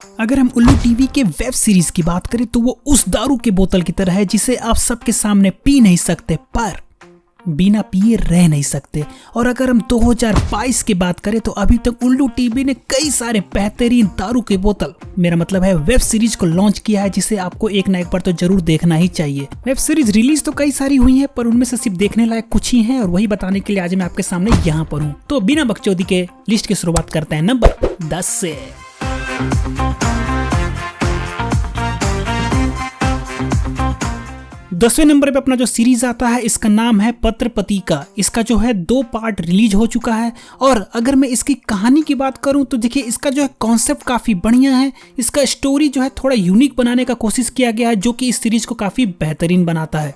अगर हम उल्लू टीवी के वेब सीरीज की बात करें तो वो उस दारू के बोतल की तरह है जिसे आप सबके सामने पी नहीं सकते पर बिना पिए रह नहीं सकते। और अगर हम 2022 की बात करें तो अभी तक उल्लू टीवी ने कई सारे बेहतरीन दारू के बोतल मेरा मतलब है वेब सीरीज को लॉन्च किया है जिसे आपको एक ना एक बार तो जरूर देखना ही चाहिए। वेब सीरीज रिलीज तो कई सारी हुई है पर उनमें से सिर्फ देखने लायक कुछ ही हैं और वही बताने के लिए आज मैं आपके सामने यहाँ पर हूँ। तो बिना बकचोदी के लिस्ट की शुरुआत करते हैं नंबर 10 से। 10वें नंबर पे अपना जो सीरीज आता है इसका नाम है पत्र पत्रिका। इसका जो है 2 पार्ट रिलीज हो चुका है और अगर मैं इसकी कहानी की बात करूं तो देखिए इसका जो है कॉन्सेप्ट काफी बढ़िया है। इसका स्टोरी जो है थोड़ा यूनिक बनाने का कोशिश किया गया है जो कि इस सीरीज को काफी बेहतरीन बनाता है।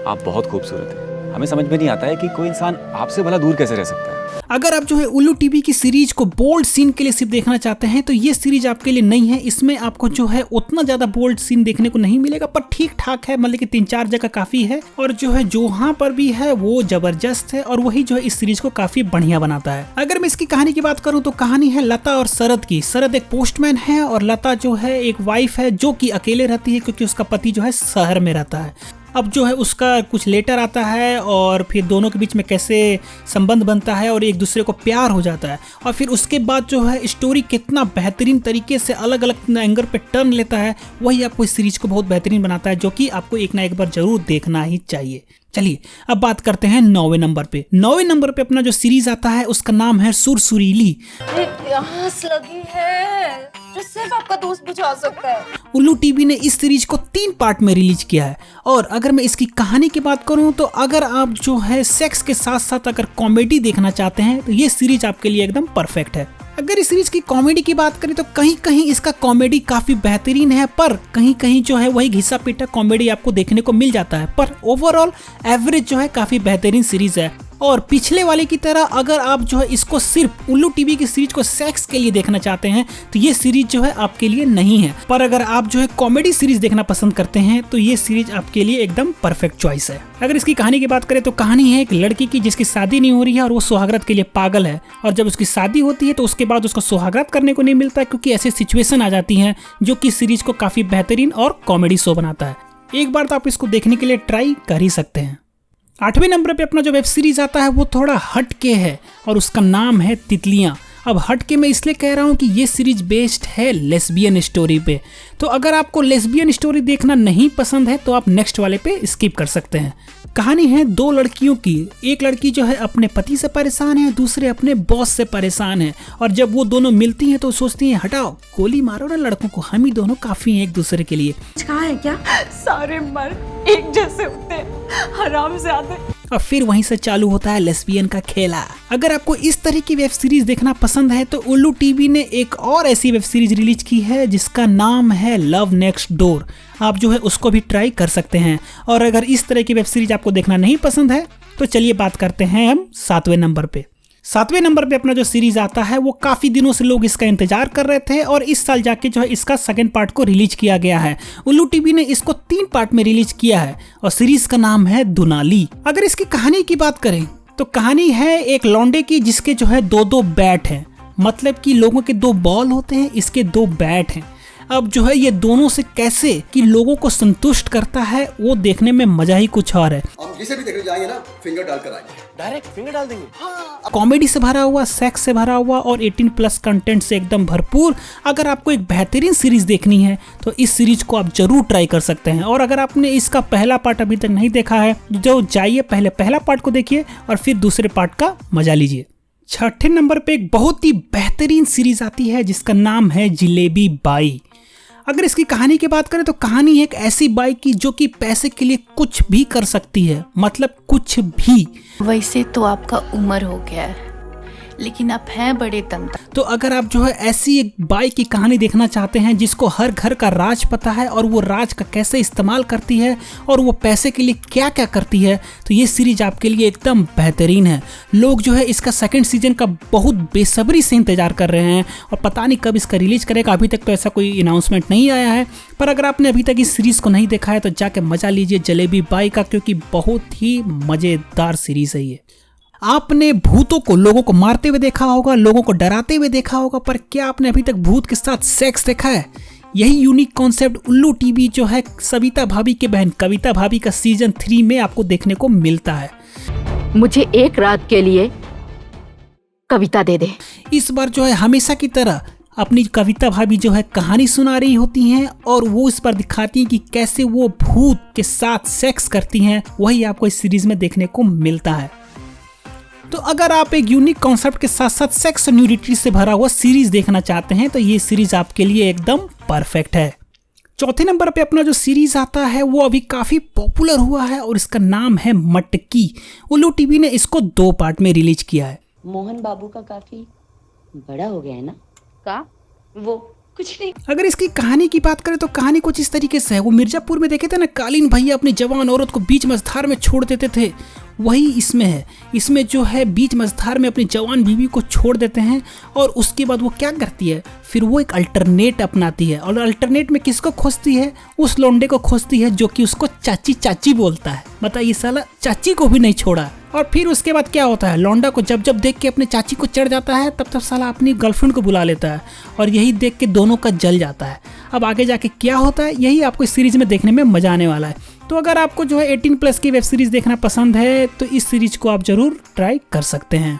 आप बहुत खूबसूरत हैं। हमें समझ में नहीं आता है कि कोई इंसान आपसे भला दूर कैसे रह सकता है। अगर आप जो है उल्लू टीवी की सीरीज को बोल्ड सीन के लिए सिर्फ देखना चाहते हैं तो ये सीरीज आपके लिए नहीं है। इसमें आपको जो है उतना ज्यादा बोल्ड सीन देखने को नहीं मिलेगा पर ठीक ठाक है, मतलब कि 3-4 जगह काफी है और जो है जहाँ पर भी है वो जबरदस्त है और वही जो है इस सीरीज को काफी बढ़िया बनाता है। अगर मैं इसकी कहानी की बात करूँ तो कहानी है लता और शरद की। शरद एक पोस्टमैन है और लता जो है एक वाइफ है जो कि अकेले रहती है क्योंकि उसका पति जो है शहर में रहता है। अब जो है उसका कुछ लेटर आता है और फिर दोनों के बीच में कैसे संबंध बनता है और एक दूसरे को प्यार हो जाता है और फिर उसके बाद जो है स्टोरी कितना बेहतरीन तरीके से अलग अलग एंगल पे टर्न लेता है वही आपको इस सीरीज को बहुत बेहतरीन बनाता है जो कि आपको एक ना एक बार जरूर देखना ही चाहिए। चलिए अब बात करते हैं 9वें नंबर पे। 9वें नंबर पे अपना जो सीरीज आता है उसका नाम है सुरसुरीली। प्यास लगी है जो सिर्फ आपका दोस्त बुझा सकता है। उल्लू टीवी ने इस सीरीज को 3 पार्ट में रिलीज किया है और अगर मैं इसकी कहानी की बात करूं तो अगर आप जो है सेक्स के साथ साथ अगर कॉमेडी देखना चाहते हैं तो ये सीरीज आपके लिए एकदम परफेक्ट है। अगर इस सीरीज की कॉमेडी की बात करें तो कहीं कहीं इसका कॉमेडी काफी बेहतरीन है पर कहीं कहीं जो है वही घिसा पीटा कॉमेडी आपको देखने को मिल जाता है पर ओवरऑल एवरेज जो है काफी बेहतरीन सीरीज है। और पिछले वाले की तरह अगर आप जो है इसको सिर्फ उल्लू टीवी की सीरीज को सेक्स के लिए देखना चाहते हैं तो ये सीरीज जो है आपके लिए नहीं है पर अगर आप जो है कॉमेडी सीरीज देखना पसंद करते हैं तो ये सीरीज आपके लिए एकदम परफेक्ट चॉइस है। अगर इसकी कहानी की बात करें तो कहानी है एक लड़की की जिसकी शादी नहीं हो रही है और वो सुहागरात के लिए पागल है और जब उसकी शादी होती है तो उसके बाद उसको सुहागरात करने को नहीं मिलता है क्योंकि ऐसी सिचुएशन आ जाती है जो कि सीरीज को काफी बेहतरीन और कॉमेडी शो बनाता है। एक बार तो आप इसको देखने के लिए ट्राई कर ही सकते हैं। 8वें नंबर पे अपना जो वेब सीरीज आता है वो थोड़ा हट के है और उसका नाम है तितलियां। अब हट के मैं इसलिए कह रहा हूँ कि ये सीरीज बेस्ड है लेस्बियन स्टोरी पे, तो अगर आपको लेस्बियन स्टोरी देखना नहीं पसंद है तो आप नेक्स्ट वाले पे स्किप कर सकते हैं। कहानी है 2 लड़कियों की। एक लड़की जो है अपने पति से परेशान है, दूसरे अपने बॉस से परेशान है और जब वो दोनों मिलती हैं तो सोचती हैं हटाओ गोली मारो ना लड़कों को, हम ही दोनों काफी हैं एक दूसरे के लिए। कहा है क्या सारे मर्द एक जैसे होते हैं, हरामजादे। और फिर वहीं से चालू होता है लेस्बियन का खेला। अगर आपको इस तरह की वेब सीरीज देखना पसंद है तो उल्लू टीवी ने एक और ऐसी वेब सीरीज रिलीज की है जिसका नाम है लव नेक्स्ट डोर। आप जो है उसको भी ट्राई कर सकते हैं। और अगर इस तरह की वेब सीरीज आपको देखना नहीं पसंद है तो चलिए बात करते हैं हम 7वें नंबर पे। 7वें नंबर पे अपना जो सीरीज आता है वो काफी दिनों से लोग इसका इंतजार कर रहे थे और इस साल जाके जो है इसका 2nd पार्ट को रिलीज किया गया है। उल्लू टीवी ने इसको 3 पार्ट में रिलीज किया है और सीरीज का नाम है दुनाली। अगर इसकी कहानी की बात करें तो कहानी है एक लौंडे की जिसके जो है 2-2 बैट हैं, मतलब कि लोगों के 2 बॉल होते हैं, इसके 2 बैट हैं। अब जो है ये दोनों से कैसे कि लोगों को संतुष्ट करता है वो देखने में मजा ही कुछ और है। हम जिसे भी देखने जाएंगे ना फिंगर डालकर आएंगे, डायरेक्ट फिंगर डाल देंगे। हाँ। कॉमेडी से भरा हुआ, सेक्स से भरा हुआ और 18+ कंटेंट से एकदम भरपूर। अगर आपको एक बेहतरीन सीरीज देखनी है तो इस सीरीज को आप जरूर ट्राई कर सकते हैं। और अगर आपने इसका पहला पार्ट अभी तक नहीं देखा है तो जाइए पहले पहला पार्ट को देखिए और फिर दूसरे पार्ट का मजा लीजिए। 6ठे नंबर पे एक बहुत ही बेहतरीन सीरीज आती है जिसका नाम है जिलेबी बाई। अगर इसकी कहानी की बात करें तो कहानी है एक ऐसी बाई की जो कि पैसे के लिए कुछ भी कर सकती है, मतलब कुछ भी। वैसे तो आपका उम्र हो गया है लेकिन आप हैं बड़े दमदार। तो अगर आप जो है ऐसी एक बाई की कहानी देखना चाहते हैं जिसको हर घर का राज पता है और वो राज का कैसे इस्तेमाल करती है और वो पैसे के लिए क्या क्या करती है तो ये सीरीज आपके लिए एकदम बेहतरीन है। लोग जो है इसका 2nd सीजन का बहुत बेसब्री से इंतजार कर रहे हैं और पता नहीं कब इसका रिलीज करेगा। अभी तक तो ऐसा कोई अनाउंसमेंट नहीं आया है पर अगर आपने अभी तक इस सीरीज को नहीं देखा है तो जाके मजा लीजिए जलेबी बाई का, क्योंकि बहुत ही मजेदार सीरीज है ये। आपने भूतों को लोगों को मारते हुए देखा होगा, लोगों को डराते हुए देखा होगा, पर क्या आपने अभी तक भूत के साथ सेक्स देखा है? यही यूनिक कॉन्सेप्ट उल्लू टीवी जो है सविता भाभी के बहन कविता भाभी का सीजन 3 में आपको देखने को मिलता है। मुझे एक रात के लिए कविता दे दे। इस बार जो है हमेशा की तरह अपनी कविता भाभी जो है कहानी सुना रही होती हैं और वो इस पर दिखाती हैं कि कैसे वो भूत के साथ सेक्स करती हैं। वही आपको इस सीरीज में देखने को मिलता है। तो अगर आप एक यूनिक कॉन्सेप्ट के साथ साथ सेक्स और न्यूडिटी से भरा हुआ सीरीज देखना चाहते हैं तो ये सीरीज आपके लिए एकदम परफेक्ट है। चौथे नंबर पे अपना जो सीरीज आता है वो अभी काफी पॉपुलर हुआ है और इसका नाम है मटकी। उल्लू टीवी ने इसको 2 पार्ट में रिलीज किया है। मोहन बाबू का काफी बड़ा हो गया है ना? का वो कुछ नहीं। अगर इसकी कहानी की बात करें तो कहानी कुछ इस तरीके से है। वो मिर्जापुर में देखे थे ना, कालीन भैया अपनी जवान औरत को बीच मझधार में छोड़ देते थे, वही इसमें है। इसमें जो है बीच मझधार में अपनी जवान बीवी को छोड़ देते हैं और उसके बाद वो क्या करती है, फिर वो एक अल्टरनेट अपनाती है और अल्टरनेट में किसको खोजती है? उस लौंडे को खोजती है जो कि उसको चाची चाची बोलता है। बताइए, साला चाची को भी नहीं छोड़ा। और फिर उसके बाद क्या होता है, लौंडा को जब जब देख के अपने चाची को चढ़ जाता है तब तब साला अपनी गर्लफ्रेंड को बुला लेता है और यही देख के दोनों का जल जाता है। अब आगे जाके क्या होता है यही आपको इस सीरीज में देखने में मजा आने वाला है। तो अगर आपको जो है 18+ की वेब सीरीज देखना पसंद है तो इस सीरीज को आप जरूर ट्राई कर सकते हैं।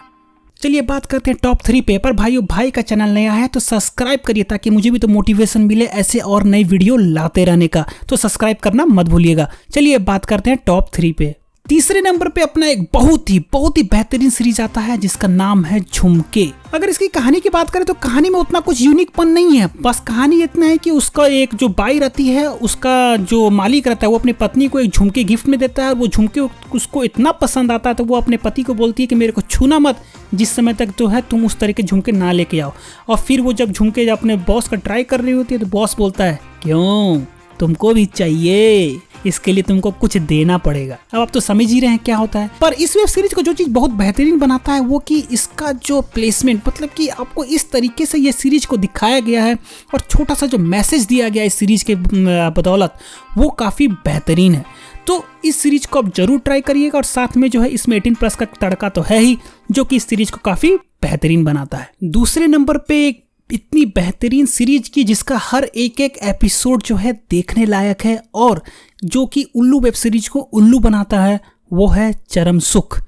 चलिए बात करते हैं टॉप 3 पे। पर भाई का चैनल नया है तो सब्सक्राइब करिए ताकि मुझे भी तो मोटिवेशन मिले ऐसे और नई वीडियो लाते रहने का, तो सब्सक्राइब करना मत भूलिएगा। चलिए बात करते हैं टॉप 3 पे। तीसरे नंबर पे अपना एक बहुत ही बेहतरीन सीरीज आता है जिसका नाम है झुमके। अगर इसकी कहानी की बात करें तो कहानी में उतना कुछ यूनिकपन नहीं है। बस कहानी इतना है कि उसका एक जो बाई रहती है, उसका जो मालिक रहता है वो अपनी पत्नी को एक झुमके गिफ्ट में देता है और वो झुमके उसको इतना पसंद आता है तो वो अपने पति को बोलती है कि मेरे को छूना मत, जिस समय तक जो है तुम उस तरह के झुमके ना लेके आओ। और फिर वो जब झुमके अपने बॉस का ट्राई कर रही होती है तो बॉस बोलता है क्यों, तुमको भी चाहिए, इसके लिए तुमको कुछ देना पड़ेगा। अब आप तो समझ ही रहे हैं क्या होता है। पर इस वेब सीरीज को जो चीज बहुत बेहतरीन बनाता है वो कि इसका जो प्लेसमेंट, मतलब कि आपको इस तरीके से ये सीरीज को दिखाया गया है और छोटा सा जो मैसेज दिया गया है इस सीरीज के बदौलत वो काफी बेहतरीन है। तो इस सीरीज को आप जरूर ट्राई करिएगा और साथ में जो है इसमें 18+ का तड़का तो है ही जो कि इस सीरीज को काफी बेहतरीन बनाता है। दूसरे नंबर पे एक इतनी बेहतरीन सीरीज की जिसका हर एक एपिसोड जो है देखने लायक है और जो कि उल्लू वेब सीरीज को उल्लू बनाता है वो है चरम सुख।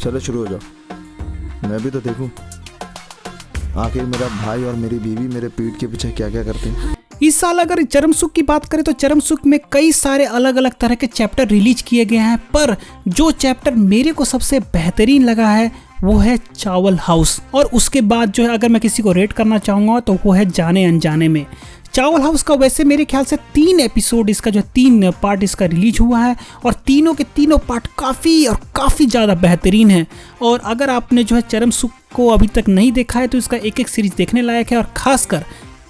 चलो शुरू हो जाओ, मैं भी तो देखूं आखिर मेरा भाई और मेरी बीवी मेरे पीठ के पीछे क्या क्या करते हैं। इस साल अगर चरम सुख की बात करें तो चरम सुख में कई सारे अलग अलग तरह के चैप्टर रिलीज किए गए हैं, पर जो चैप्टर मेरे को सबसे बेहतरीन लगा है वो है चावल हाउस। और उसके बाद जो है अगर मैं किसी को रेट करना चाहूँगा तो वो है जाने अनजाने में। चावल हाउस का वैसे मेरे ख्याल से 3 एपिसोड इसका जो 3 पार्ट इसका रिलीज हुआ है और तीनों के तीनों पार्ट काफ़ी ज़्यादा बेहतरीन है। और अगर आपने जो है चरम सुख को अभी तक नहीं देखा है तो इसका एक सीरीज देखने लायक है और खासकर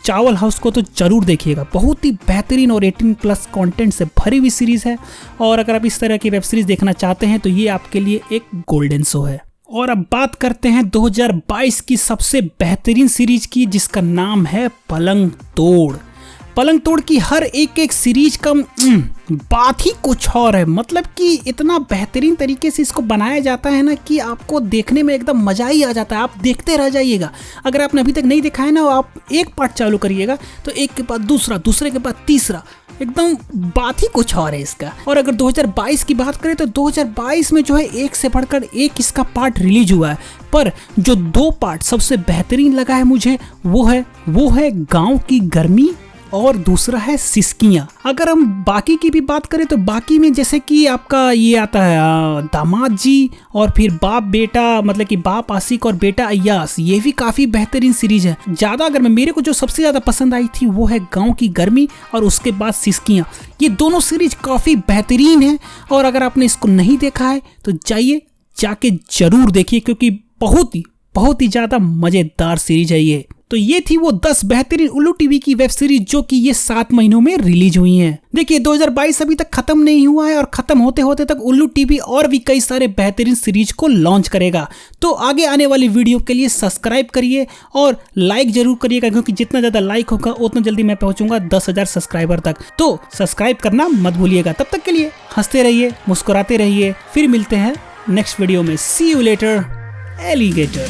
चावल हाउस को तो जरूर देखिएगा। बहुत ही बेहतरीन और 18+ कंटेंट से भरी हुई सीरीज है और अगर आप इस तरह की वेब सीरीज देखना चाहते हैं तो ये आपके लिए एक गोल्डन शो है। और अब बात करते हैं 2022 की सबसे बेहतरीन सीरीज की जिसका नाम है पलंग तोड़। पलंग तोड़ की हर एक सीरीज का बात ही कुछ और है। मतलब कि इतना बेहतरीन तरीके से इसको बनाया जाता है ना कि आपको देखने में एकदम मजा ही आ जाता है, आप देखते रह जाइएगा। अगर आपने अभी तक नहीं देखा है ना, आप एक पार्ट चालू करिएगा तो एक के बाद दूसरा, दूसरे के बाद तीसरा, एकदम बात ही कुछ और है इसका। और अगर 2022 की बात करें तो 2022 में जो है एक से बढ़कर एक इसका पार्ट रिलीज हुआ है, पर जो 2 पार्ट सबसे बेहतरीन लगा है मुझे वो है गांव की गर्मी और दूसरा है सिसकियाँ। अगर हम बाकी की भी बात करें तो बाकी में जैसे कि आपका ये आता है दामाद जी और फिर बाप बेटा, मतलब कि बाप आशिक और बेटा अय्यास, ये भी काफ़ी बेहतरीन सीरीज है। ज़्यादा अगर मेरे को जो सबसे ज़्यादा पसंद आई थी वो है गांव की गर्मी और उसके बाद सिसकियाँ। ये दोनों सीरीज काफ़ी बेहतरीन है और अगर आपने इसको नहीं देखा है तो जाके जरूर देखिए क्योंकि बहुत ही ज़्यादा मज़ेदार सीरीज है ये। तो ये थी वो 10 बेहतरीन उल्लू टीवी की वेब सीरीज जो कि ये 7 महीनों में रिलीज हुई हैं। देखिए 2022 अभी तक खत्म नहीं हुआ है और खत्म होते होते तक उल्लू टीवी और भी कई सारे बेहतरीन सीरीज को लॉन्च करेगा। तो आगे आने वाली वीडियो के लिए सब्सक्राइब करिए और लाइक जरूर करिएगा क्योंकि जितना ज्यादा लाइक होगा उतना जल्दी मैं पहुंचूंगा 10,000 सब्सक्राइबर तक। तो सब्सक्राइब करना मत भूलिएगा। तब तक के लिए हंसते रहिए, मुस्कुराते रहिए, फिर मिलते हैं नेक्स्ट वीडियो में। सी यू लेटर एलिगेटर।